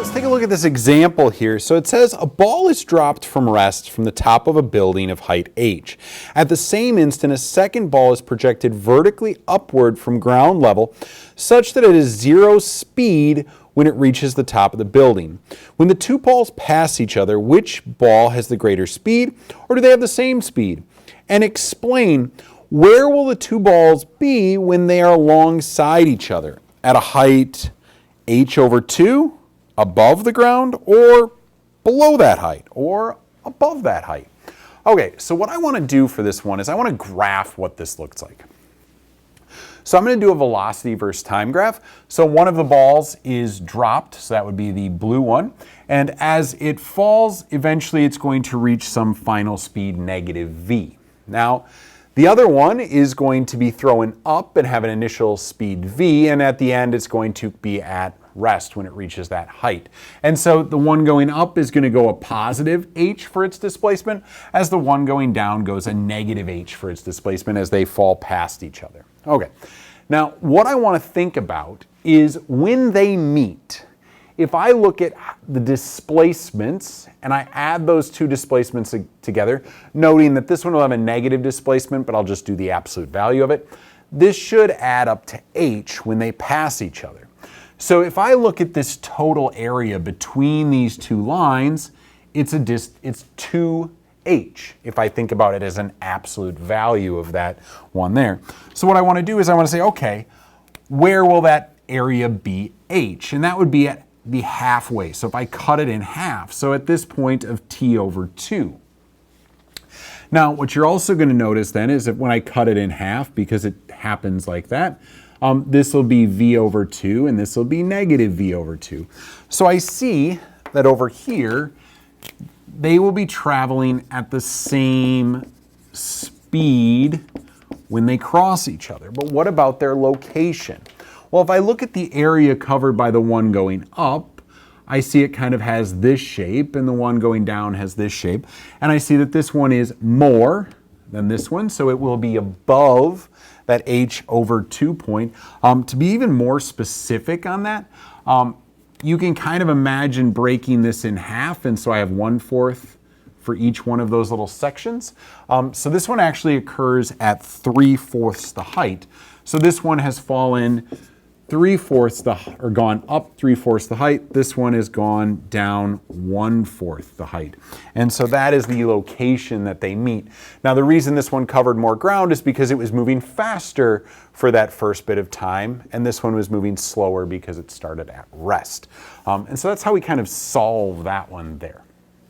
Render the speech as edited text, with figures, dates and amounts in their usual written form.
let's take a look at this example here. So it says a ball is dropped from rest from the top of a building of height h. At the same instant, a second ball is projected vertically upward from ground level such that it is zero speed when it reaches the top of the building. When the two balls pass each other, which ball has the greater speed, or do they have the same speed? And explain, where will the two balls be when they are alongside each other? At a height h over 2, above the ground, or below that height, or above that height? Okay, so what I want to do for this one is I want to graph what this looks like. So I'm going to do a velocity versus time graph. So one of the balls is dropped, so that would be the blue one. And as it falls, eventually it's going to reach some final speed negative v. Now, the other one is going to be thrown up and have an initial speed v, and at the end it's going to be at rest when it reaches that height. And so the one going up is going to go a positive h for its displacement, as the one going down goes a negative h for its displacement as they fall past each other. Okay, now what I want to think about is when they meet. If I look at the displacements and I add those two displacements together, noting that this one will have a negative displacement, but I'll just do the absolute value of it, this should add up to h when they pass each other. So if I look at this total area between these two lines, it's 2h, if I think about it as an absolute value of that one there. So what I want to do is I want to say, okay, where will that area be h? And that would be at the halfway. So if I cut it in half, so at this point of t over 2. Now, what you're also going to notice then is that when I cut it in half, because it happens like that, this will be v over 2, and this will be negative v over 2. So I see that over here, they will be traveling at the same speed when they cross each other. But what about their location? Well, if I look at the area covered by the one going up, I see it kind of has this shape, and the one going down has this shape. And I see that this one is more than this one, so it will be above that h over 2 point. To be even more specific on that, you can kind of imagine breaking this in half, and so I have 1/4 for each one of those little sections. So this one actually occurs at 3/4 the height. So this one has fallen 3/4 or gone up 3/4 the height. This one has gone down 1/4 the height. And so that is the location that they meet. Now the reason this one covered more ground is because it was moving faster for that first bit of time, and this one was moving slower because it started at rest. And so that's how we kind of solve that one there.